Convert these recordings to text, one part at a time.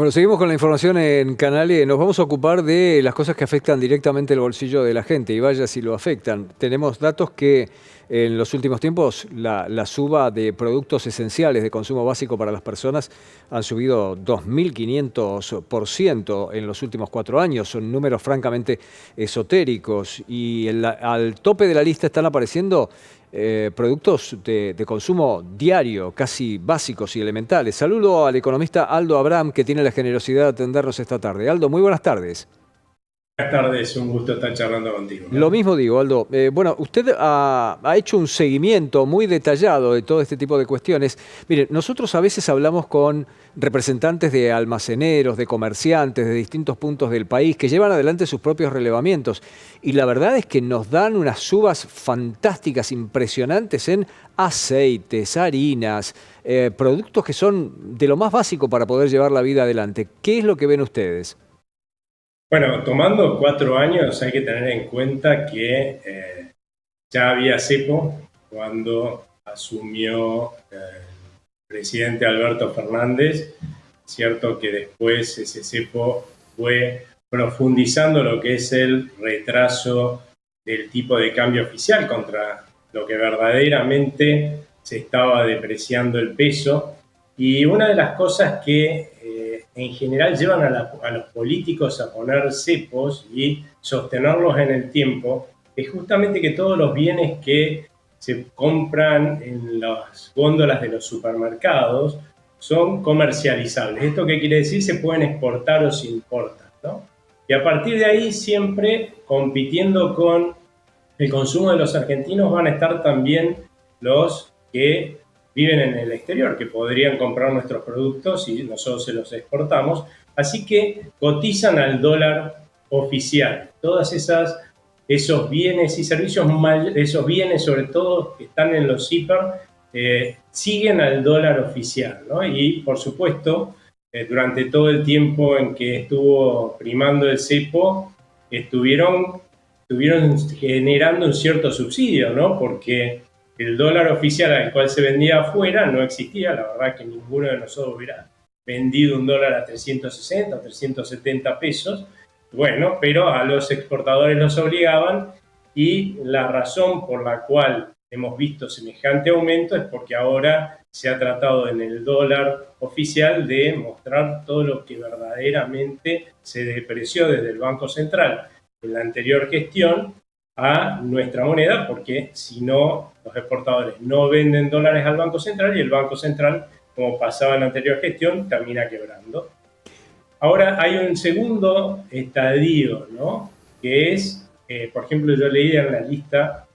Bueno, seguimos con la información en Canal E. Nos vamos a ocupar de las cosas que afectan directamente el bolsillo de la gente, y vaya si lo afectan. Tenemos datos que en los últimos tiempos la suba de productos esenciales de consumo básico para las personas han subido 2.500% en los últimos 4 años. Son números francamente esotéricos y al tope de la lista están apareciendo productos de consumo diario, casi básicos y elementales. Saludo al economista Aldo Abraham, que tiene la generosidad de atendernos esta tarde. Aldo, muy buenas tardes. Buenas tardes, un gusto estar charlando contigo, Lo ¿no? mismo digo, Aldo. Bueno, usted ha hecho un seguimiento muy detallado de todo este tipo de cuestiones. Mire, nosotros a veces hablamos con representantes de almaceneros, de comerciantes de distintos puntos del país que llevan adelante sus propios relevamientos. Y la verdad es que nos dan unas subas fantásticas, impresionantes en aceites, harinas, productos que son de lo más básico para poder llevar la vida adelante. ¿Qué es lo que ven ustedes? Bueno, tomando 4 años hay que tener en cuenta que ya había cepo cuando asumió el presidente Alberto Fernández. Cierto que después ese cepo fue profundizando lo que es el retraso del tipo de cambio oficial contra lo que verdaderamente se estaba depreciando el peso. Y una de las cosas que en general llevan a los políticos a poner cepos y sostenerlos en el tiempo es justamente que todos los bienes que se compran en las góndolas de los supermercados son comercializables. ¿Esto qué quiere decir? Se pueden exportar o se importan, ¿no? Y a partir de ahí, siempre compitiendo con el consumo de los argentinos, van a estar también los que viven en el exterior, que podrían comprar nuestros productos y nosotros se los exportamos. Así que cotizan al dólar oficial. Esos bienes y servicios, esos bienes sobre todo que están en los hiper, siguen al dólar oficial, ¿no? Y por supuesto, durante todo el tiempo en que estuvo primando el cepo, estuvieron generando un cierto subsidio, ¿no? Porque el dólar oficial al cual se vendía afuera no existía. La verdad que ninguno de nosotros hubiera vendido un dólar a 360 o 370 pesos. Bueno, pero a los exportadores los obligaban, y la razón por la cual hemos visto semejante aumento es porque ahora se ha tratado en el dólar oficial de mostrar todo lo que verdaderamente se depreció desde el Banco Central en la anterior gestión a nuestra moneda, porque si no, los exportadores no venden dólares al Banco Central y el Banco Central, como pasaba en la anterior gestión, termina quebrando. Ahora hay un segundo estadio, ¿no? Que es, por ejemplo, yo leía en la lista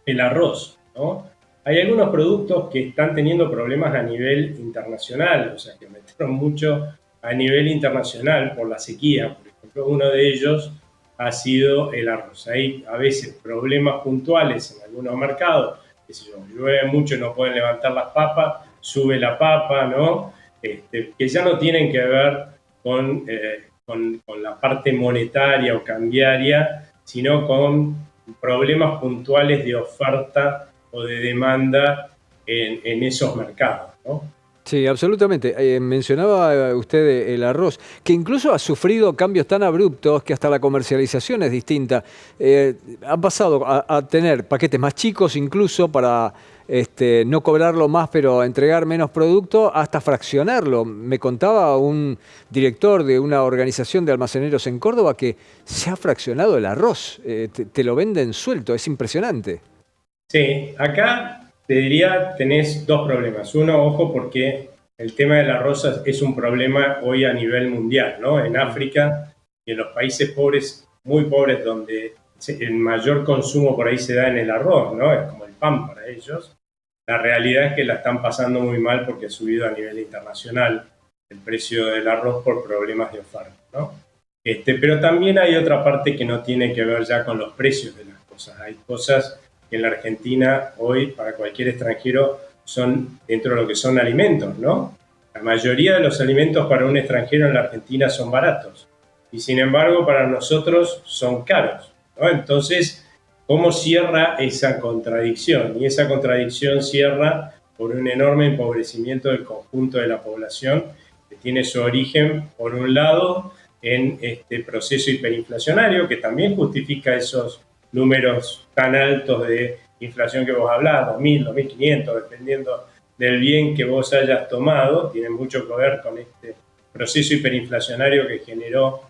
el arroz, ¿no? Hay algunos productos que están teniendo problemas a nivel internacional, o sea, que metieron mucho a nivel internacional por la sequía. Por ejemplo, uno de ellos ha sido el arroz. Hay a veces problemas puntuales en algunos mercados, que si llueve mucho no pueden levantar las papas, sube la papa, ¿no? Que ya no tienen que ver con la parte monetaria o cambiaria, sino con problemas puntuales de oferta o de demanda en esos mercados, ¿no? Sí, absolutamente. Mencionaba usted el arroz, que incluso ha sufrido cambios tan abruptos que hasta la comercialización es distinta. Han pasado a tener paquetes más chicos incluso para no cobrarlo más, pero entregar menos producto, hasta fraccionarlo. Me contaba un director de una organización de almaceneros en Córdoba que se ha fraccionado el arroz. Te lo venden suelto, es impresionante. Sí, acá te diría, tenés dos problemas. Uno, ojo, porque el tema de la rosa es un problema hoy a nivel mundial, ¿no? En África y en los países pobres, muy pobres, donde el mayor consumo por ahí se da en el arroz, ¿no? Es como el pan para ellos. La realidad es que la están pasando muy mal porque ha subido a nivel internacional el precio del arroz por problemas de oferta, ¿no? Pero también hay otra parte que no tiene que ver ya con los precios de las cosas. Hay cosas que en la Argentina hoy, para cualquier extranjero, son dentro de lo que son alimentos, ¿no? La mayoría de los alimentos para un extranjero en la Argentina son baratos y sin embargo para nosotros son caros, ¿no? Entonces, ¿cómo cierra esa contradicción? Y esa contradicción cierra por un enorme empobrecimiento del conjunto de la población, que tiene su origen, por un lado, en este proceso hiperinflacionario, que también justifica esos números tan altos de inflación que vos hablás, 2.000, 2.500, dependiendo del bien que vos hayas tomado, tiene mucho que ver con este proceso hiperinflacionario que generó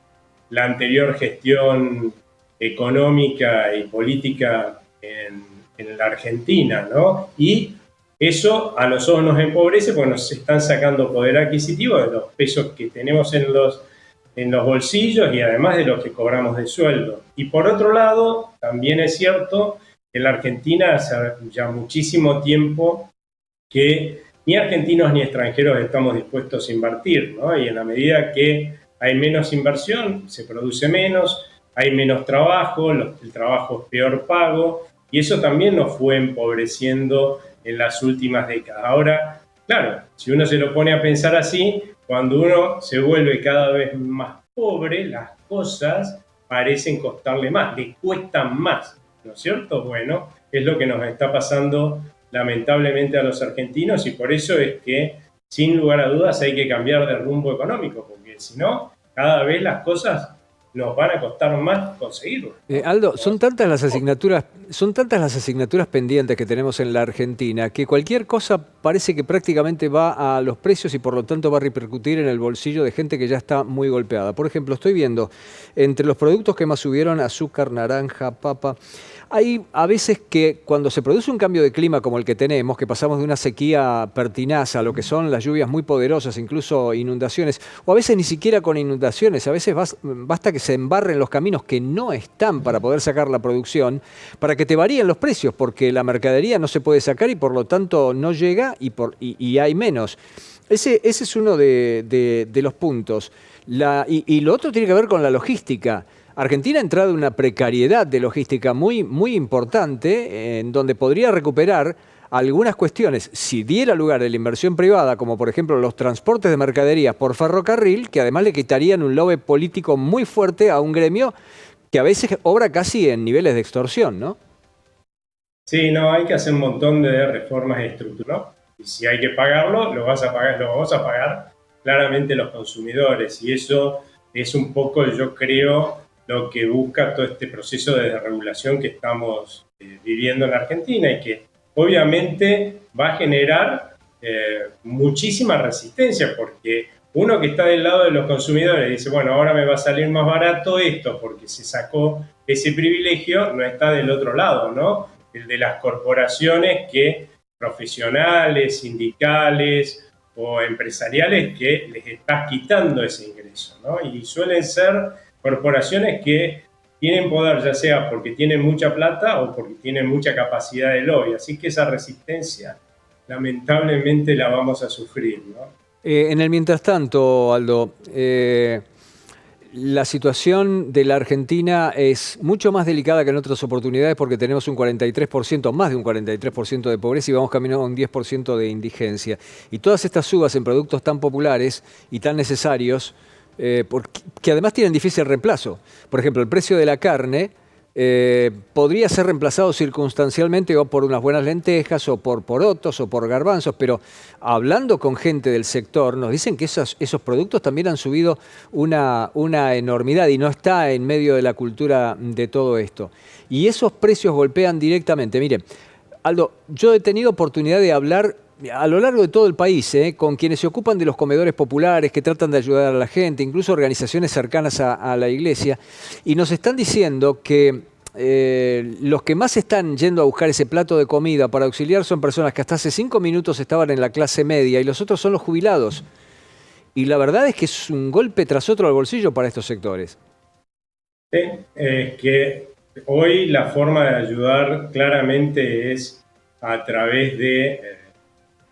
la anterior gestión económica y política en la Argentina, ¿no? Y eso a nosotros nos empobrece porque nos están sacando poder adquisitivo de los pesos que tenemos en los bolsillos y además de los que cobramos de sueldo. Y por otro lado, también es cierto que en la Argentina hace ya muchísimo tiempo que ni argentinos ni extranjeros estamos dispuestos a invertir, ¿no? Y en la medida que hay menos inversión, se produce menos, hay menos trabajo, el trabajo es peor pago, y eso también nos fue empobreciendo en las últimas décadas. Ahora, claro, si uno se lo pone a pensar así, cuando uno se vuelve cada vez más pobre, las cosas parecen costarle más, le cuestan más, ¿no es cierto? Bueno, es lo que nos está pasando lamentablemente a los argentinos y por eso es que, sin lugar a dudas, hay que cambiar de rumbo económico, porque si no, cada vez las cosas nos van a costar más conseguirlo, ¿no? Aldo, son tantas las asignaturas pendientes que tenemos en la Argentina que cualquier cosa parece que prácticamente va a los precios y por lo tanto va a repercutir en el bolsillo de gente que ya está muy golpeada. Por ejemplo, estoy viendo entre los productos que más subieron, azúcar, naranja, papa. Hay a veces que cuando se produce un cambio de clima como el que tenemos, que pasamos de una sequía pertinaz a lo que son las lluvias muy poderosas, incluso inundaciones, o a veces ni siquiera con inundaciones, a veces basta que se embarren los caminos que no están para poder sacar la producción, para que te varíen los precios, porque la mercadería no se puede sacar y por lo tanto no llega y hay menos. Ese es uno de los puntos. Y lo otro tiene que ver con la logística. Argentina ha entrado en una precariedad de logística muy, muy importante, en donde podría recuperar algunas cuestiones, si diera lugar a la inversión privada, como por ejemplo los transportes de mercaderías por ferrocarril, que además le quitarían un lobby político muy fuerte a un gremio que a veces obra casi en niveles de extorsión, ¿no? Sí, no, hay que hacer un montón de reformas estructurales, ¿no? Y si hay que pagarlo, lo vamos a pagar claramente los consumidores. Y eso es un poco, yo creo, lo que busca todo este proceso de desregulación que estamos viviendo en Argentina y que obviamente va a generar muchísima resistencia porque uno que está del lado de los consumidores dice, bueno, ahora me va a salir más barato esto porque se sacó ese privilegio, no está del otro lado, ¿no? El de las corporaciones que profesionales, sindicales o empresariales que les estás quitando ese ingreso, ¿no? Y suelen ser corporaciones que tienen poder, ya sea porque tienen mucha plata o porque tienen mucha capacidad de lobby. Así que esa resistencia, lamentablemente, la vamos a sufrir, ¿no? En el mientras tanto, Aldo, la situación de la Argentina es mucho más delicada que en otras oportunidades porque tenemos un 43%, más de un 43% de pobreza y vamos camino a un 10% de indigencia. Y todas estas subas en productos tan populares y tan necesarios, que además tienen difícil reemplazo. Por ejemplo, el precio de la carne podría ser reemplazado circunstancialmente o por unas buenas lentejas o por porotos o por garbanzos, pero hablando con gente del sector nos dicen que esos productos también han subido una enormidad y no está en medio de la cultura de todo esto. Y esos precios golpean directamente. Mire, Aldo, yo he tenido oportunidad de hablar a lo largo de todo el país, con quienes se ocupan de los comedores populares, que tratan de ayudar a la gente, incluso organizaciones cercanas a la iglesia, y nos están diciendo que los que más están yendo a buscar ese plato de comida para auxiliar son personas que hasta hace 5 minutos estaban en la clase media y los otros son los jubilados. Y la verdad es que es un golpe tras otro al bolsillo para estos sectores. Sí, es que hoy la forma de ayudar claramente es a través de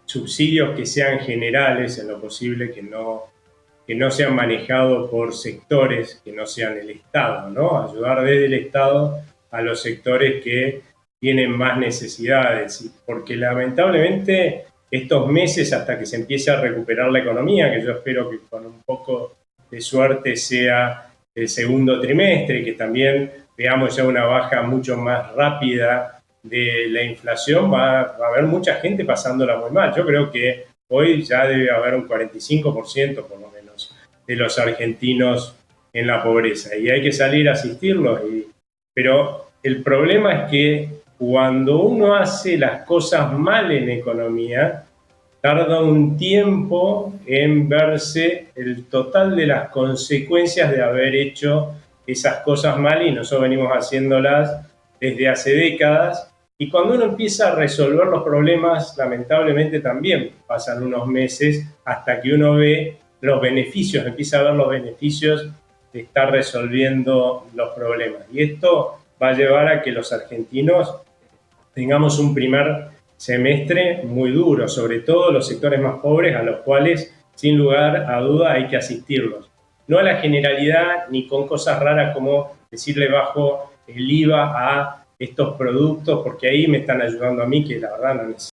subsidios que sean generales en lo posible, que no sean manejados por sectores que no sean el Estado, ¿no? Ayudar desde el Estado a los sectores que tienen más necesidades, porque lamentablemente estos meses hasta que se empiece a recuperar la economía, que yo espero que con un poco de suerte sea el segundo trimestre, que también veamos ya una baja mucho más rápida de la inflación, va a haber mucha gente pasándola muy mal. Yo creo que Hoy ya debe haber un 45% por lo menos de los argentinos en la pobreza y hay que salir a asistirlos. Pero el problema es que cuando uno hace las cosas mal en economía, tarda un tiempo en verse el total de las consecuencias de haber hecho esas cosas mal y nosotros venimos haciéndolas desde hace décadas. Y cuando uno empieza a resolver los problemas, lamentablemente también pasan unos meses hasta que uno ve los beneficios, empieza a ver los beneficios de estar resolviendo los problemas. Y esto va a llevar a que los argentinos tengamos un primer semestre muy duro, sobre todo los sectores más pobres, a los cuales, sin lugar a duda, hay que asistirlos. No a la generalidad, ni con cosas raras como decirle bajo el IVA a estos productos, porque ahí me están ayudando a mí, que la verdad no necesito.